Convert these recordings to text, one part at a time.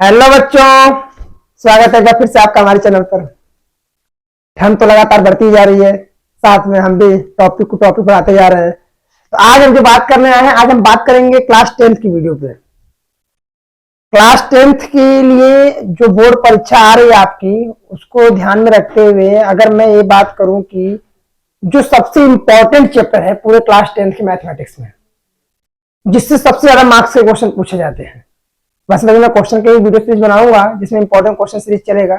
Hello बच्चों, स्वागत है फिर से आपका हमारे चैनल पर। हम तो लगातार बढ़ती जा रही है, साथ में हम भी टॉपिक बढ़ाते जा रहे हैं। तो आज हम जो बात करने आए हैं, आज हम बात करेंगे क्लास 10th की वीडियो पे। क्लास 10th के लिए जो बोर्ड परीक्षा आ रही है आपकी, उसको ध्यान में रखते हुए अगर मैं ये बात करूं कि जो सबसे इंपॉर्टेंट चैप्टर है पूरे क्लास 10th की मैथमेटिक्स में, जिससे सबसे ज्यादा मार्क्स के क्वेश्चन पूछे जाते हैं, बस मैं क्वेश्चन के वीडियो सीरीज बनाऊंगा जिसमें इंपॉर्टेंट क्वेश्चन सीरीज चलेगा।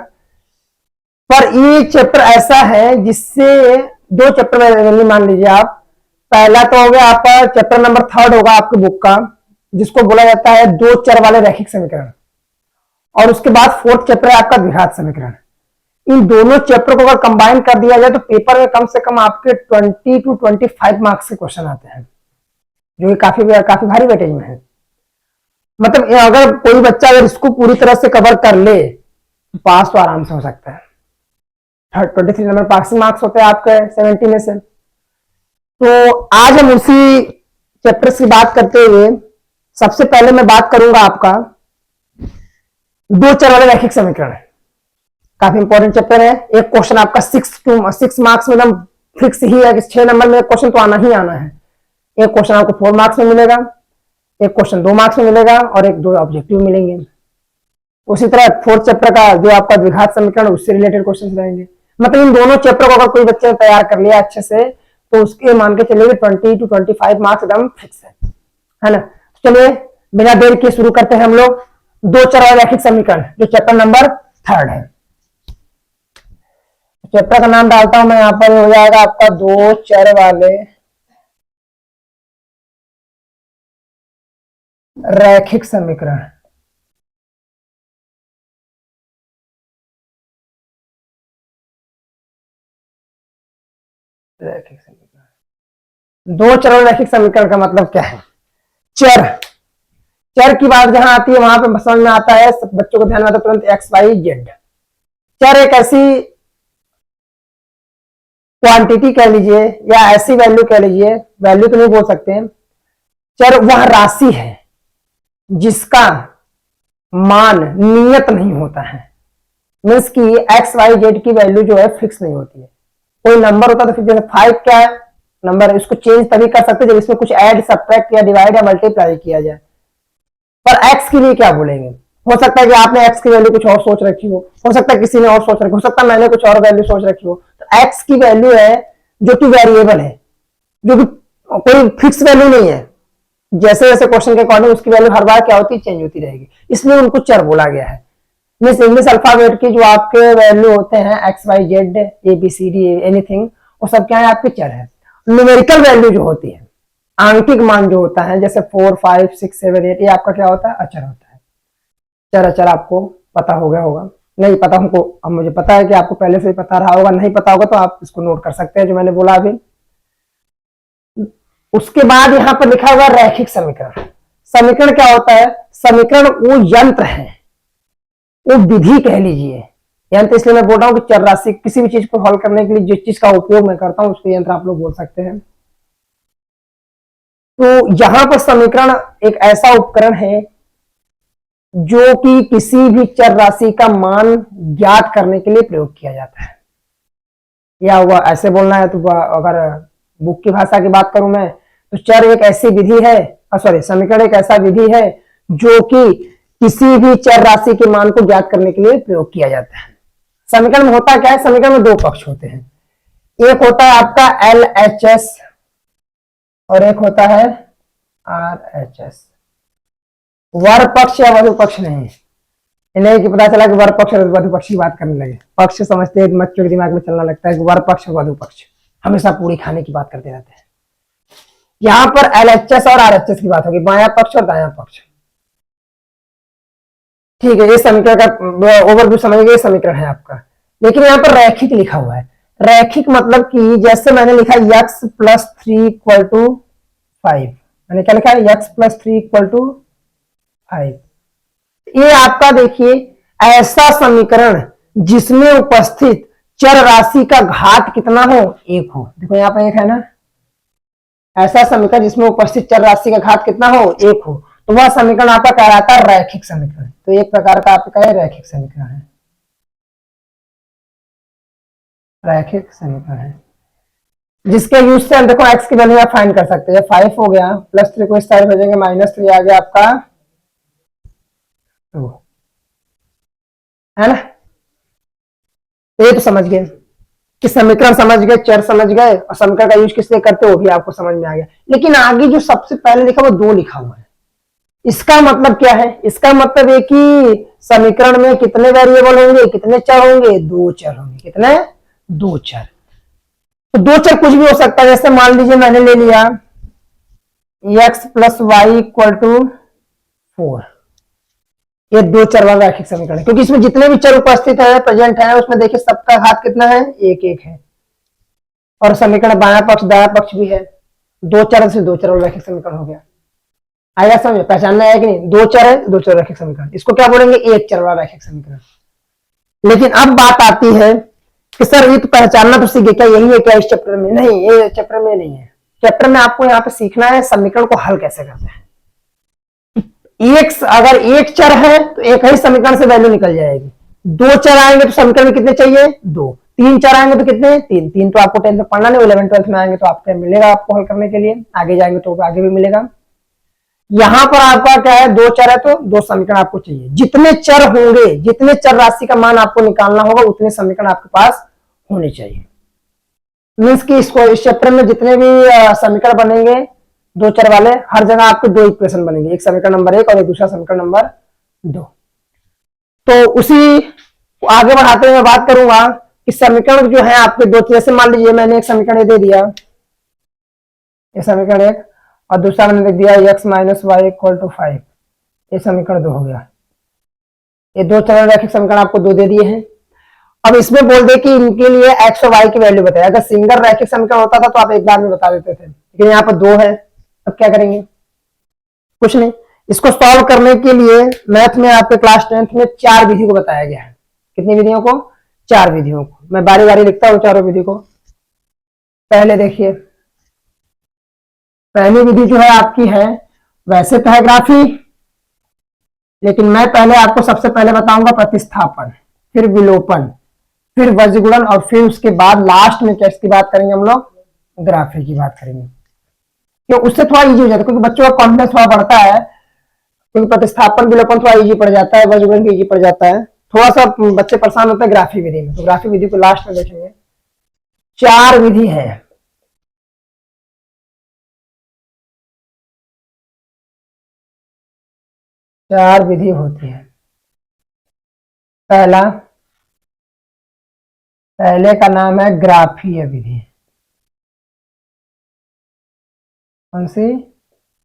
पर ये चैप्टर ऐसा है जिससे दो चैप्टर मान लीजिए आप। पहला तो हो गया आपका चैप्टर नंबर 3 होगा आपकी बुक का, जिसको बोला जाता है दो चर वाले रैखिक समीकरण, और उसके बाद 4th चैप्टर है आपका द्विघात समीकरण। इन दोनों चैप्टर को अगर कंबाइन कर दिया जाए तो पेपर में कम से कम आपके 20 to 25 मार्क्स के क्वेश्चन आते हैं, जो कि काफी भारी वेटेज में है। मतलब अगर कोई बच्चा अगर इसको पूरी तरह से कवर कर ले तो पास तो आराम से हो सकता है। 23 नंबर पासिंग मार्क्स होते हैं आपके 70 में से। तो आज हम उसी चैप्टर की बात करते हुए सबसे पहले मैं बात करूंगा आपका दो चर वाले रैखिक समीकरण। काफी इंपॉर्टेंट चैप्टर है। एक क्वेश्चन आपका 6 मार्क्स में एकदम फिक्स ही है कि 6 नंबर में क्वेश्चन तो आना ही आना है। एक क्वेश्चन आपको 4 मार्क्स में मिलेगा, एक क्वेश्चन 2 मार्क्स में मिलेगा और एक 2 ऑब्जेक्टिव मिलेंगे। उसी तरह 4th चैप्टर का जो आपका द्विघात समीकरण, उससे रिलेटेड क्वेश्चन रहेंगे। मतलब इन दोनों चैप्टर को अगर कोई बच्चे ने तैयार कर लिया अच्छे से तो उसके मान के चलिए 20 to 25 मार्क्स एकदम फिक्स है ना। तो चलिए बिना देर के शुरू करते हैं हम लोग दो चर वाले रैखिक समीकरण, जो चैप्टर नंबर 3 है। चैप्टर का नाम डालता हूं मैं यहां पर, हो जाएगा आपका दो चर वाले रैखिक समीकरण। रैखिक समीकरण, दो चर रैखिक समीकरण का मतलब क्या है? चर की बात जहां आती है वहां पे समझ में आता है, सब बच्चों को ध्यान में आता है तुरंत एक्स वाई जेड। चर एक ऐसी क्वांटिटी कह लीजिए या ऐसी वैल्यू कह लीजिए, वैल्यू तो नहीं बोल सकते हैं, चर वह राशि है जिसका मान नियत नहीं होता है। मीन्स की एक्स वाई जेड की वैल्यू जो है फिक्स नहीं होती है। कोई नंबर होता तो फिर जैसे 5 क्या है नंबर, इसको चेंज तभी कर सकते जब इसमें कुछ ऐड, सब्ट्रैक्ट या डिवाइड या मल्टीप्लाई किया जाए। पर एक्स के लिए क्या बोलेंगे? हो सकता है कि आपने एक्स की वैल्यू कुछ और सोच रखी हो सकता है किसी ने और सोच रखी हो सकता है मैंने कुछ और वैल्यू सोच रखी हो। तो एक्स की वैल्यू है जो कि वेरिएबल है, जो कि कोई फिक्स वैल्यू नहीं है। जैसे जैसे क्वेश्चन के अकॉर्डिंग उसकी वैल्यू हर बार क्या होती है, चेंज होती रहेगी, इसलिए उनको चर बोला गया है। मीन्स इंग्लिश अल्फाबेट की जो आपके वैल्यू होते हैं X Y Z A B C D anything, वो सब क्या है आपके चर है। न्यूमेरिकल वैल्यू जो होती है, आंकिक मान जो होता है, जैसे 4 5 6 7 8, ये आपका क्या होता है? अचर होता है। चर अचर आपको पता हो गया होगा, नहीं पता हमको, अब मुझे पता है कि आपको पहले से ही पता रहा होगा, नहीं पता होगा तो आप इसको नोट कर सकते हैं जो मैंने बोला अभी। उसके बाद यहां पर लिखा हुआ रैखिक समीकरण। समीकरण क्या होता है? समीकरण वो यंत्र है, वो विधि कह लीजिए। यंत्र इसलिए मैं बोल रहा हूं कि चर राशि किसी भी चीज को हल करने के लिए जिस चीज का उपयोग मैं करता हूं उसको यंत्र आप लोग बोल सकते हैं। तो यहां पर समीकरण एक ऐसा उपकरण है जो कि किसी भी चर राशि का मान ज्ञात करने के लिए प्रयोग किया जाता है। या हुआ ऐसे बोलना है तो अगर बुक की भाषा की बात करूं मैं तो चर एक ऐसी विधि है, समीकरण एक ऐसा विधि है जो कि किसी भी चर राशि के मान को ज्ञात करने के लिए प्रयोग किया जाता है। समीकरण में होता क्या है? समीकरण में दो पक्ष होते हैं, एक होता है आपका LHS और एक होता है RHS। वर पक्ष या वधु पक्ष नहीं, इन्हें कि पता चला कि वर पक्ष और वधु पक्ष की बात करने लगे। पक्ष समझते हैं, बच्चों के दिमाग में चलना लगता है कि वर पक्ष और वधु पक्ष, हमेशा पूरी खाने की बात करते रहते हैं। यहां पर LHS और RHS की बात होगी, बायां पक्ष और दायां पक्ष। ठीक है, ये समीकरण का ओवरव्यू समझिए, ये समीकरण है आपका। लेकिन यहाँ पर रैखिक लिखा हुआ है। रैखिक मतलब कि जैसे मैंने लिखा x + 3 = 5, मैंने क्या लिखा है? x + 3 = 5। ये आपका देखिए ऐसा समीकरण जिसमें उपस्थित चर राशि का घात कितना हो? 1 हो। देखो यहाँ पर 1 है ना, ऐसा समीकरण जिसमें उपस्थित चर राशि का घात कितना हो? 1 हो। तो वह समीकरण आपका कहलाता है रैखिक समीकरण। तो एक प्रकार का आपका रैखिक समीकरण है, रैखिक समीकरण है, जिसके यूज से हम देखो एक्स की वैल्यू आप फाइंड कर सकते हैं। 5 हो गया, +3 को इस साइड भेजेंगे, -3 आ गया आपका 2, है ना। तो ये तो समझ गए कि समीकरण समझ गए, चर समझ गए, और समीकरण का यूज किस लिए करते हो वो भी आपको समझ में आ गया। लेकिन आगे जो सबसे पहले लिखा वो 2 लिखा हुआ है, इसका मतलब क्या है? इसका मतलब है कि समीकरण में कितने वेरिएबल होंगे, कितने चर होंगे? 2 चर होंगे। कितने? 2 चर। तो 2 चर कुछ भी हो सकता है, जैसे मान लीजिए मैंने ले लिया x + y = 4, ये 2 चर वाला रैखिक समीकरण है, क्योंकि इसमें जितने भी चर उपस्थित है, प्रेजेंट है, उसमें देखिए सबका घात कितना है? 1 है, और समीकरण बायां पक्ष दायां पक्ष भी है। 2 चर से 2 चर वाला रैखिक समीकरण हो गया। आया समझ? पहचानना है कि नहीं? 2 चर है, 2 चर रैखिक समीकरण, इसको क्या बोलेंगे? 1 चर वाला रैखिक समीकरण। लेकिन अब बात आती है कि सर ये तो पहचानना तो सीखे, क्या यही है क्या इस चैप्टर में? नहीं, ये चैप्टर में नहीं है। चैप्टर में आपको यहाँ पे सीखना है समीकरण को हल कैसे करते हैं। अगर 1 चर है तो एक ही समीकरण से वैल्यू निकल जाएगी। 2 चर आएंगे तो समीकरण में कितने चाहिए? 2। 3 चर आएंगे तो कितने? 3। 3 तो आपको 10th में पढ़ना नहीं, 11th 12th में आएंगे तो आपको मिलेगा, आपको हल करने के लिए। आगे जाएंगे तो आगे भी मिलेगा। यहां पर आपका क्या है? 2 चर है तो 2 समीकरण आपको चाहिए। जितने चर होंगे, जितने चर राशि का मान आपको निकालना होगा, उतने समीकरण आपके पास होने चाहिए। मीन्स कि इसको इस चैप्टर में जितने भी समीकरण बनेंगे 2 चर वाले, हर जगह आपके 2 इक्वेशन बनेंगे, एक समीकरण नंबर 1 और एक दूसरा समीकरण नंबर 2। तो उसी आगे बढ़ाते हुए मैं बात करूंगा कि समीकरण जो है आपके 2, जैसे मान लीजिए मैंने एक समीकरण दे दिया, ये समीकरण 1, और दूसरा मैंने लिख दिया x - y = 5, ये समीकरण 2 हो गया। ये 2 चर रैखिक समीकरण आपको 2 दे दिए हैं। अब इसमें बोल दे कि इनके लिए x और y की वैल्यू बताए। अगर सिंगल रैखिक समीकरण होता था तो आप एक बार में बता देते थे, लेकिन यहाँ पर 2 है। अब क्या करेंगे? कुछ नहीं, इसको सॉल्व करने के लिए मैथ में आपके क्लास 10th में 4 विधि को बताया गया है। कितनी विधियों को? 4 विधियों को। मैं बारी बारी लिखता हूँ चारों विधि को। पहले देखिए, पहली विधि जो है आपकी है, वैसे तो है ग्राफी, लेकिन मैं पहले आपको सबसे पहले बताऊंगा प्रतिस्थापन, फिर विलोपन, फिर वज्रगुणन, और फिर उसके बाद लास्ट में किसकी बात करेंगे हम लोग? ग्राफी की बात करेंगे। क्यों? उससे थोड़ा इजी हो जाता है, क्योंकि बच्चों का कॉन्फिडेंस थोड़ा बढ़ता है, क्योंकि प्रतिस्थापन विलोपन थोड़ा इजी पड़ जाता है, वज्रगुणन भी इजी पड़ जाता है। थोड़ा सा बच्चे परेशान होते हैं ग्राफी विधि में, तो ग्राफी विधि को लास्ट में देखेंगे। 4 विधि है। चार विधि होती है। पहले का नाम है ग्राफीय विधि। कौन सी?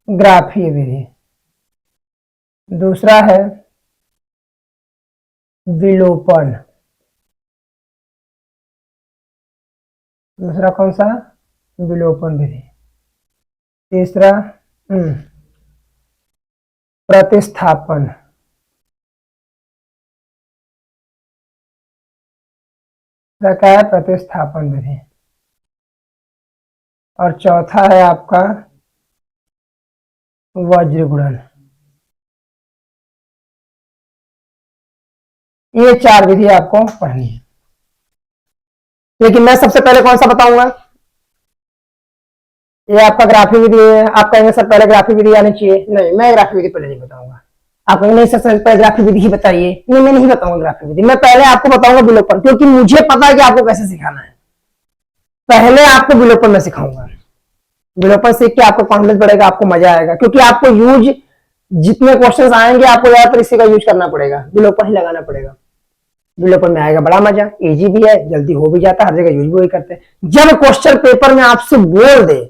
ग्राफीय विधि। दूसरा है विलोपन। दूसरा कौन सा? विलोपन विधि। तीसरा प्रतिस्थापन। क्या है? प्रतिस्थापन विधि। और चौथा है आपका वज्रगुणन। ये 4 विधि आपको पढ़नी है, लेकिन मैं सबसे पहले कौन सा बताऊंगा? ये आपका ग्राफी विधि है। आप कहेंगे सर पहले ग्राफी विधि आनी चाहिए। नहीं, मैं ग्राफी विधि पहले नहीं बताऊंगा। आप कहेंगे नहीं सर पहले ग्राफी विधि ही बताइए। नहीं, मैं नहीं बताऊंगा ग्राफी विधि, मैं पहले आपको बताऊंगा विलोपन, क्योंकि मुझे पता है कि आपको कैसे सिखाना है। पहले आपको विलोपन में सिखाऊंगा। विलोपन सीख के आपको कॉन्फिडेंस बढ़ेगा, आपको मजा आएगा, क्योंकि आपको यूज जितने क्वेश्चंस आएंगे आपको ज्यादातर इसी का यूज करना पड़ेगा, विलोपन ही लगाना पड़ेगा। विलोपन में आएगा बड़ा मजा, इजी भी है, जल्दी हो भी जाता है, हर जगह यूज भी वही करते हैं। जब क्वेश्चन पेपर में आपसे बोल दे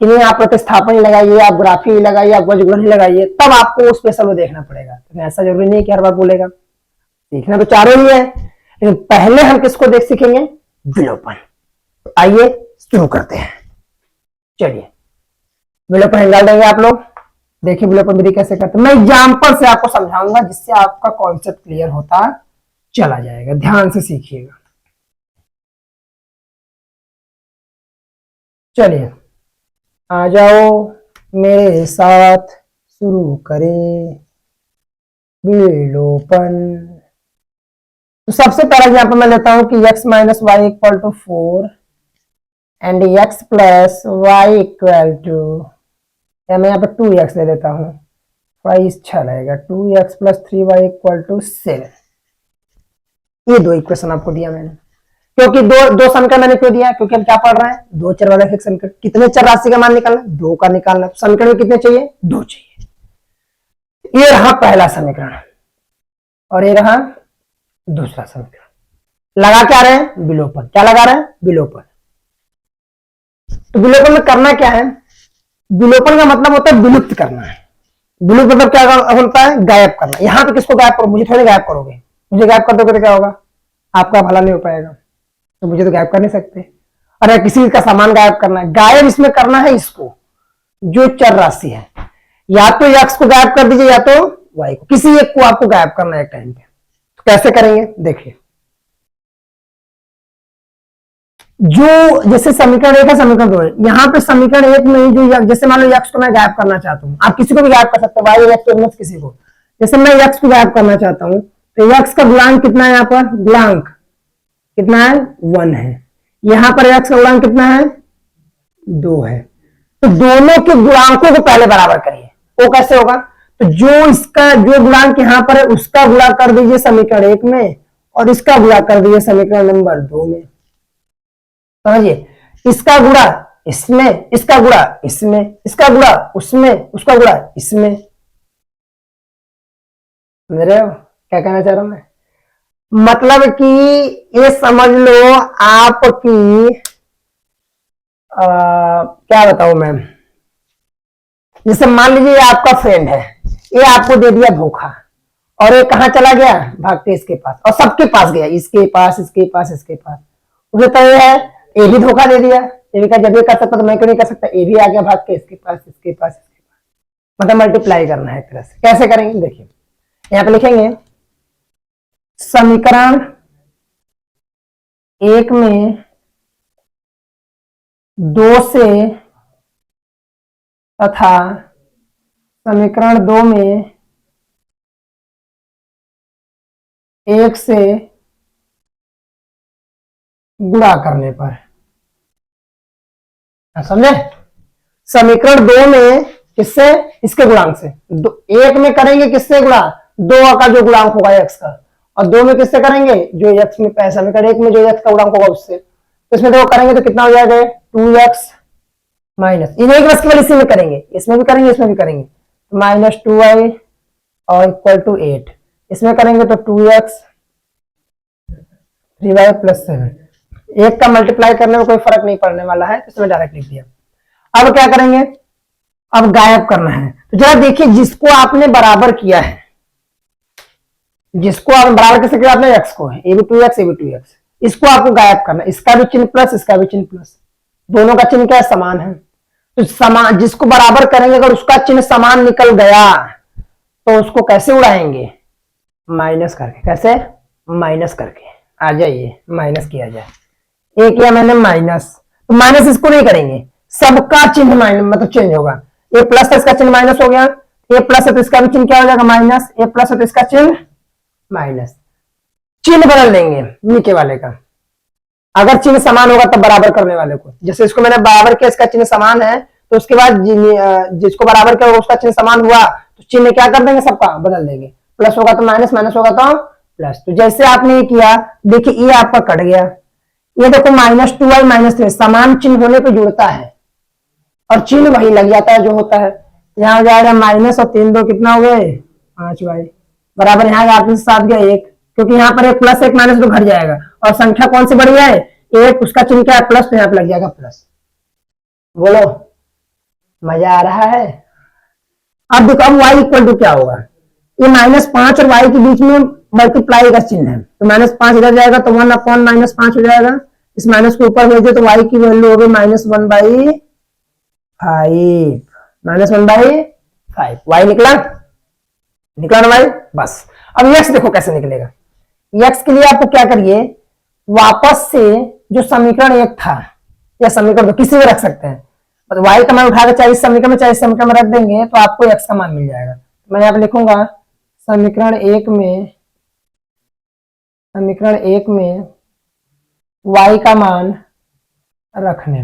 कि नहीं आप प्रतिस्थापन ही लगाइए, आप ग्राफी ही लगाइए, आप वज्रगुणन ही लगाइए, तब आपको वो स्पेशल वो देखना पड़ेगा। तो ऐसा जरूरी नहीं कि हर बार बोलेगा। सीखना तो चारों ही है, लेकिन पहले हम किसको देख सीखेंगे? विलोपन। तो आइए शुरू करते हैं। चलिए विलोपन निकाल देंगे आप लोग। देखिए विलोपन विधि कैसे करते हैं, मैं एग्जाम्पल से आपको समझाऊंगा, जिससे आपका कॉन्सेप्ट क्लियर होता चला जाएगा। ध्यान से सीखिएगा। चलिए आ जाओ मेरे साथ, शुरू करें विलोपन। तो सबसे पहला एग्जाम्पल मैं लेता हूं कि x minus y equal to 4 and x plus y equal to, या मैं यहाँ पे 2x ले लेता हूँ, थोड़ा अच्छा रहेगा, 2x plus 3y equal to 7। ये दो इक्वेशन आपको दिया मैंने, क्योंकि दो समीकरण मैंने क्यों दिया, क्योंकि हम क्या पढ़ रहे हैं, दो चर वाला एक समीकरण। कितने चर राशि का मान निकालना, दो का निकालना। समीकरण में कितने चाहिए, दो चाहिए। ये रहा पहला समीकरण और ये रहा दूसरा समीकरण। लगा क्या रहे हैं, विलोपन। क्या लगा रहे हैं, विलोपन। तो विलोपन में करना क्या है, विलोपन का मतलब होता है विलुप्त करना है। विलुप्त मतलब क्या होता है, गायब करना। यहाँ पे किसको गायब करो, मुझे थोड़ी गायब करोगे, मुझे गायब कर दोगे तो क्या होगा, आपका भला नहीं हो पाएगा। तो मुझे तो गायब कर नहीं सकते। अरे किसी का सामान गायब करना है, गायब इसमें करना है इसको, जो चर राशि है। या तो x को गायब कर दीजिए या तो y को, किसी एक को आपको गायब करना है एक टाइम पे। तो कैसे करेंगे देखिए, जो जैसे समीकरण 1 है समीकरण 2 है, यहाँ पे समीकरण 1 में जो जैसे मान लो x को मैं गायब करना चाहता हूँ, आप किसी को भी गायब कर सकते हो, y x तो किसी को। जैसे मैं x को गायब करना चाहता हूँ तो x का गुणांक कितना है, यहाँ पर गुणांक कितना है, 1 है। यहाँ पर x का गुणांक कितना है, 2 है। तो दोनों के गुणांकों को पहले बराबर करिए। वो कैसे होगा, तो जो इसका जो गुणांक यहाँ पर है उसका गुणा कर दीजिए समीकरण 1 में और इसका गुणा कर दीजिए समीकरण नंबर 2 में। समझिए, इसका गुणा इसमें, इसका गुणा इसमें, इसका गुणा उसमें, उसका गुणा इसमें। समझ रहे हो क्या कहना चाह रहा हूं मैं, मतलब कि ये समझ लो आपकी क्या बताऊं मैं, जैसे मान लीजिए आपका फ्रेंड है, ये आपको दे दिया धोखा और ये कहां चला गया, भाग के इसके पास, और सबके पास गया, इसके पास, इसके पास, इसके पास। उसे तो ये है, ये भी धोखा दे दिया, ये भी कहा जब ये कर सकता तो मैं क्यों नहीं कर सकता, ये भी आ गया भाग के इसके पास, इसके पास, इसके पास। मतलब मल्टीप्लाई करना है एक तरह से। कैसे करेंगे देखिए, यहां पे लिखेंगे समीकरण 1 में 2 से तथा समीकरण 2 में 1 से गुणा करने पर, समझे, समीकरण 2 में किससे, इसके गुणांक से। 1 में करेंगे किससे गुणा, 2 का जो गुणांक होगा x का, और 2 में किससे करेंगे, जो x में पैसा में, 1 में जो x का गुणांक होगा उससे। तो इसमें 2 करेंगे तो कितना हो जाएगा, 2x माइनस, इन्हें बस केवल इसी में करेंगे, इसमें भी करेंगे इसमें भी करेंगे, माइनस 2y और इक्वल टू 8। इसमें करेंगे तो 2x 3y प्लस 7। एक का मल्टीप्लाई करने में कोई फर्क नहीं पड़ने वाला है, इसमें डायरेक्ट लिख दिया। अब क्या करेंगे, अब गायब करना है। तो जरा देखिए, जिसको आपने बराबर किया है, जिसको आपने बराबर कैसे किया, आपने x को, ये भी 2x ये भी 2x, इसको आपको गायब करना है। इसका भी चिन्ह प्लस, इसका भी चिन्ह प्लस, दोनों का चिन्ह क्या है, समान है। तो समान, जिसको बराबर करेंगे अगर उसका चिन्ह समान निकल गया तो उसको कैसे उड़ाएंगे, माइनस करके। कैसे, माइनस करके। आ जाइए माइनस किया जाए, एक किया मैंने माइनस, तो माइनस इसको नहीं करेंगे, सबका चिन्ह माइनस मतलब चेंज होगा। ये प्लस है इसका चिन्ह माइनस हो गया, ये प्लस है तो इसका भी चिन्ह क्या हो जाएगा, माइनस। ये प्लस है तो इसका चिन्ह माइनस। चिन्ह बदल देंगे नीचे वाले का, अगर चिन्ह समान होगा तब बराबर करने वाले को। जैसे इसको मैंने बराबर किया, इसका चिन्ह समान है, तो उसके बाद जिसको बराबर किया उसका चिन्ह समान हुआ तो चिन्ह क्या कर देंगे, सबका बदल देंगे। प्लस होगा तो माइनस, माइनस होगा तो प्लस। तो जैसे आपने ये किया, देखिए ये आपका कट गया, ये देखो माइनस 2y माइनस 3 समान चिन्ह होने पे जुड़ता है और चिन्ह वही लग जाता है जो होता है। यहाँ हो जाएगा माइनस और 3 2 कितना हो गए, 5y बराबर, यहाँ 8 से 7 गया 1, क्योंकि यहाँ पर एक प्लस एक माइनस तो घट जाएगा और संख्या कौन सी बढ़ी है, एक, उसका चिन्ह क्या है प्लस, तो यहाँ पे लग जाएगा प्लस। बोलो मजा आ रहा है। अब देखो, अब y इक्वल टू क्या होगा, ये -5 और y के बीच में मल्टीप्लाई का चिन्ह है, तो -5 इधर जाएगा तो 1 अपॉन -5 हो जाएगा। इस माइनस को ऊपर भेज दे तो y की वैल्यू हो गई -1/5, -1/5। y निकला, निकला ना भाई, बस। अब x देखो कैसे निकलेगा। x के लिए आपको क्या करिए, वापस से जो समीकरण 1 था या समीकरण 2 किसी में रख सकते हैं, y का मान उठाकर चाहे इस समीकरण में चाहे इस समीकरण में रख देंगे तो आपको x का मान मिल जाएगा। मैं यहाँ पे लिखूंगा समीकरण एक में y का मान रखने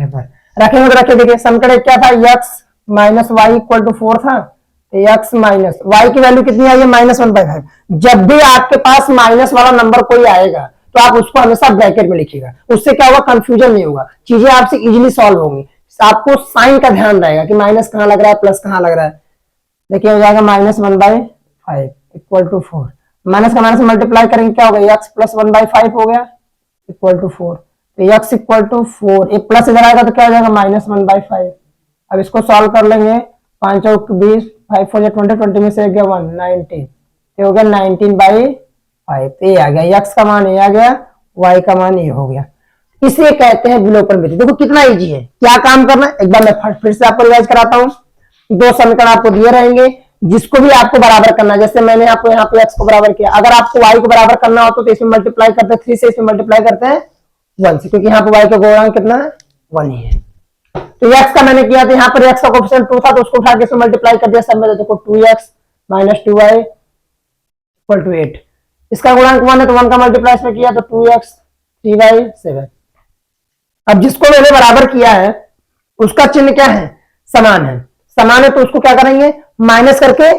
पर रखेंगे तो रखे, देखिए समीकरण क्या था, x minus y equal to 4 था, x माइनस वाई की वैल्यू कितनी आई है -1/5। जब भी आपके पास माइनस वाला नंबर कोई आएगा तो आप उसको हमेशा ब्रैकेट में लिखिएगा, उससे क्या होगा, कंफ्यूजन नहीं होगा, चीजें आपसे इजीली सॉल्व होंगी। आपको साइन का ध्यान रहेगा कि माइनस कहां लग रहा है, प्लस कहां लग रहा है। देखिए हो जाएगा -1/5 इक्वल टू 4, माइनस का माइनस मल्टीप्लाई करेंगे क्या होगा, x प्लस 1/5 हो गया इक्वल टू 4, तो x इक्वल टू 4, एक प्लस इधर आएगा तो क्या हो जाएगा -1/5। अब इसको सॉल्व कर लेंगे, 5 और 20, 5 4 20, 20 में से गया 1, 19, ये हो गया 19/5। तो ये आ गया x का मान, ये आ गया y का मान, ये हो गया। इसे कहते हैं विलोपन। देखो कितना इजी है, क्या काम करना है, एक बार मैं फिर से आपको रिवाइज कराता हूँ। दो समीकरण आपको दिए रहेंगे, जिसको भी आपको बराबर करना है, जैसे मैंने आपको यहाँ पे x को बराबर किया, अगर आपको y को बराबर करना हो तो इसमें मल्टीप्लाई करते हैं 3 से, इसमें मल्टीप्लाई करते हैं 1 से, क्योंकि यहाँ पे y का गुणांक कितना है, 1 ही है। तो x का मैंने किया, तो यहाँ पर x का कोएफिशिएंट 2 था, तो उसको उठा के इसमें मल्टीप्लाई कर दिया, सब में देखो 2x minus 2y equal to 8, इसका गुणांक 1 है तो 1 का मल्टीप्लाई इसमें किया तो 2x 3y 7। अब जिसको मैंने बराबर किया है उसका चिन्ह क्या है, समान है, समान है तो उसको क्या करेंगे, माइनस करके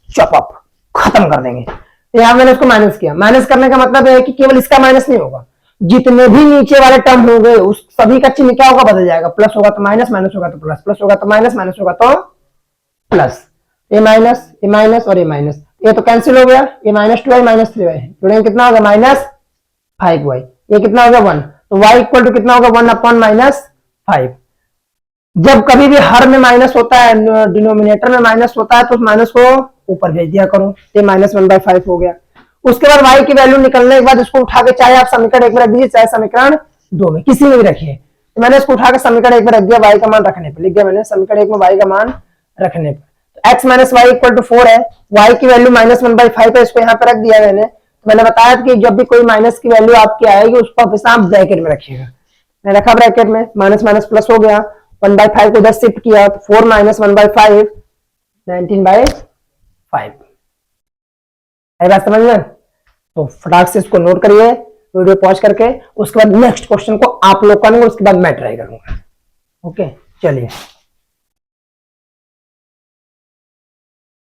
चॉप अप खत्म कर देंगे। तो यहां मैंने उसको माइनस किया, माइनस करने का मतलब है कि केवल इसका माइनस नहीं होगा, जितने भी नीचे वाले टर्म होंगे उस सभी का चिन्ह क्या होगा, बदल जाएगा, प्लस होगा तो माइनस, माइनस होगा तो प्लस, प्लस होगा तो माइनस, माइनस होगा तो प्लस, ये माइनस और ये माइनस, ये तो कैंसिल हो गया, ये -2y माइनस 3y जुड़ेंगे कितना होगा -5y, ये कितना होगा 1, तो y इक्वल टू कितना होगा 1/-5। जब कभी भी हर में माइनस होता है, डिनोमिनेटर में माइनस होता है, तो उस माइनस को ऊपर भेज दिया करो, ये -1/5 हो गया। उसके बाद y की वैल्यू निकलने के बाद इसको उठा के चाहे आप समीकरण एक में रख दीजिए, चाहे समीकरण 2 में, किसी में भी रखिए। तो मैंने इसको उठा के समीकरण एक में रख दिया, y का मान रखने पर लिख दिया मैंने, समीकरण एक में y का मान रखने पर x minus y equal to 4 है, y की वैल्यू -1/5 है, इसको यहाँ पे रख दिया मैंने। तो मैंने बताया कि जब भी कोई माइनस की वैल्यू आपकी आएगी उसको हमेशा आप ब्रैकेट में रखिएगा, मैं रखा ब्रैकेट में, माइनस माइनस प्लस हो गया, 1/5 को 10 शिफ्ट किया तो 4 माइनस 1/5 19/5। है बात समझ में? तो फटाक से इसको नोट करिए वीडियो पॉज करके, उसके बाद नेक्स्ट क्वेश्चन को आप लोग करेंगे, उसके बाद मैं ट्राई करूंगा। ओके चलिए,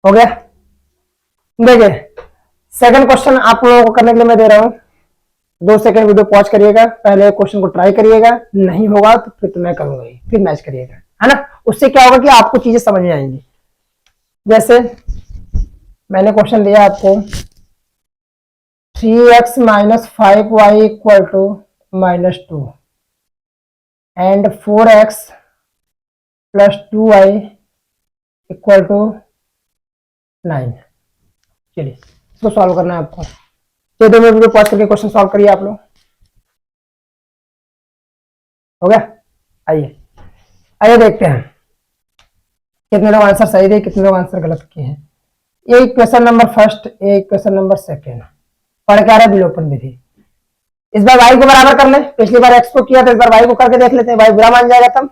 हो गया। देखिए सेकंड क्वेश्चन आप लोगों को करने के लिए मैं दे रहा हूं, 2 सेकंड वीडियो पॉज करिएगा, पहले क्वेश्चन को ट्राई करिएगा, नहीं होगा तो फिर तो मैं करूंगा ही, फिर मैच करिएगा, है ना। उससे क्या होगा कि आपको चीजें समझ में आएंगी। जैसे मैंने क्वेश्चन दिया आपको 3x minus 5y equal to -2 and 4x plus 2y equal to 9। चलिए इसको सॉल्व करना है आपको, तो 2 मिनट वीडियो पॉज करके क्वेश्चन सॉल्व करिए आप लोग। हो गया, आइए आइए देखते हैं कितने लोग आंसर सही थे, कितने लोग आंसर गलत किए हैं। ये क्वेश्चन नंबर फर्स्ट, ये क्वेश्चन नंबर सेकेंड, पढ़ के आ रहा है विलोपन विधि। इस बार y को बराबर कर ले, पिछली बार x को किया तो इस बार y को करके देख लेते हैं, y बुरा मान जाएगा तब,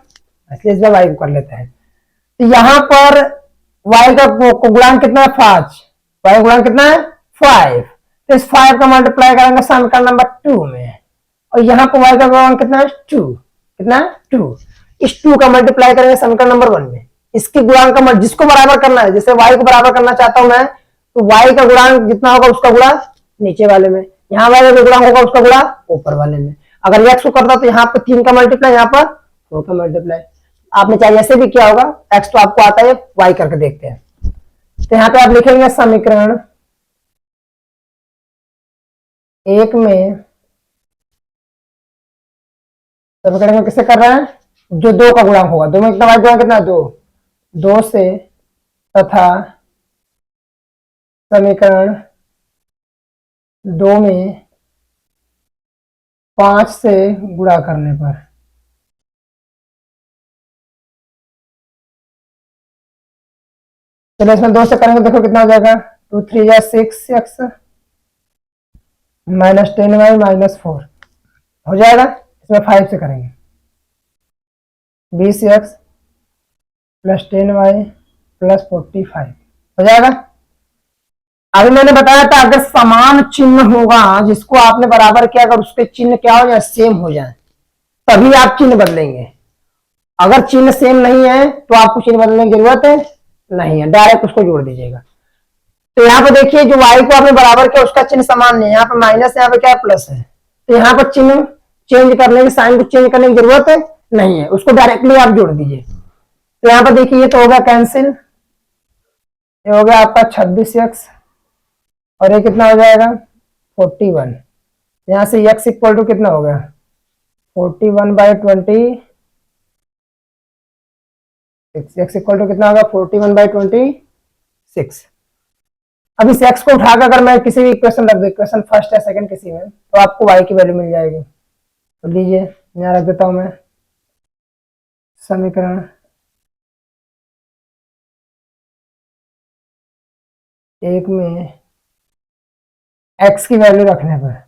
इसलिए इस बार y को कर लेते हैं। तो यहाँ पर y का गुणांक कितना है 5, y का गुणांक कितना है 5, तो इस 5 का मल्टीप्लाई करेंगे समीकरण नंबर 2 में, और यहाँ पर y का गुणांक कितना है 2, कितना है 2, इस 2 का मल्टीप्लाई करेंगे समीकरण नंबर 1 में, इसके गुणांक का जिसको बराबर करना है, जैसे y को बराबर करना चाहता हूं मैं, तो y का गुणांक जितना होगा उसका गुणा नीचे वाले में, यहाँ y का गुणांक होगा उसका गुणा ऊपर वाले में। अगर x को करता तो यहाँ पर 3 का मल्टीप्लाई, यहाँ पर 4 का मल्टीप्लाई, आपने चाहे जैसे भी किया होगा, x तो आपको आता है, y करके देखते हैं। तो यहाँ पे आप लिखेंगे समीकरण एक में, समीकरण में किससे कर रहे हैं, जो 2 का गुणांक होगा, 2 में कितना y गुणांक कितना है 2 से, तथा समीकरण 2 में 5 से गुणा करने पर, चलो इसमें 2 से करेंगे, देखो कितना हो जाएगा, 2 3 6x माइनस 10y माइनस 4, हो जाएगा। इसमें 5 से करेंगे 20x प्लस 10y प्लस 45 हो जाएगा। अभी मैंने बताया था अगर समान चिन्ह होगा जिसको आपने बराबर किया, अगर उसके चिन्ह क्या हो जाए, सेम हो जाए, तभी आप चिन्ह बदलेंगे। अगर चिन्ह सेम नहीं है तो आपको चिन्ह बदलने की जरूरत है नहीं है, डायरेक्ट उसको जोड़ दीजिएगा। तो यहाँ पे देखिए जो y को आपने बराबर किया उसका चिन्ह समान नहीं है, यहाँ पे माइनस है, यहाँ पे क्या प्लस है, तो यहाँ पर चिन्ह चेंज करने की, साइन को चेंज करने की जरूरत है नहीं है, उसको डायरेक्टली आप जोड़ दीजिए। तो यहाँ पर देखिए ये तो होगा कैंसिल, ये हो गया आपका 26x और ये कितना हो जाएगा 41। यहाँ से x इक्वल टू कितना हो गया 41/20, x इक्वल टू कितना होगा 41/26। अब इस x को उठाकर अगर मैं किसी भी इक्वेशन रख दूं, इक्वेशन फर्स्ट या सेकंड किसी में, तो आपको y की वैल्यू मिल जाएगी। तो लीजिए यहाँ रख देता हूं मैं समीकरण एक में x की वैल्यू रखने पर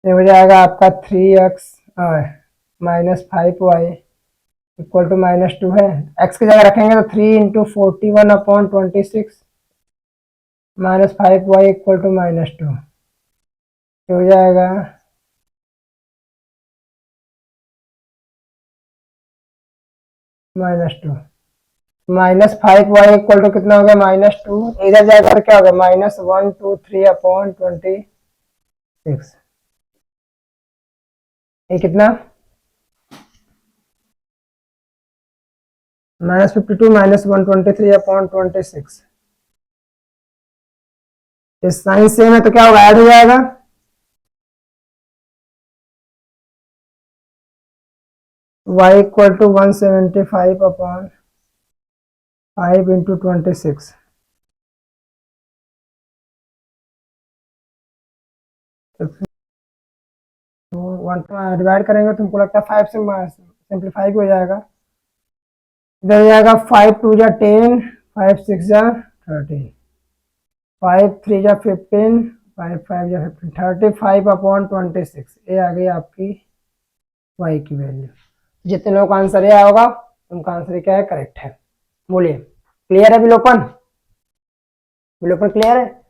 ये हो जाएगा आपका 3x -5y इक्वल टू -2 है। x की जगह रखेंगे तो 3 इंटू 41/26 -5y इक्वल टू -2 हो जाएगा -2। -5y इक्वल टू कितना हो गया -2, इधर जाकर क्या होगा -123/26। ये कितना -52 -123/26। इस साइन सेम है तो क्या होगा ऐड हो जाएगा, y equal to 175/5 into 26। Divide करेंगे तो तुमको लगता है 5 से सिंप्लीफाई हो जाएगा। इधर जाएगा 5 2 जा 10, 5 6 जा 13, 5 3 जा 15, 5 5 जा 15, 35/26। ये आ गई आपकी y की वैल्यू। जितने लोगों का आंसर ये आया होगा उनका आंसर क्या है, करेक्ट है। बोलिए क्लियर है विलोपन, विलोपन क्लियर है।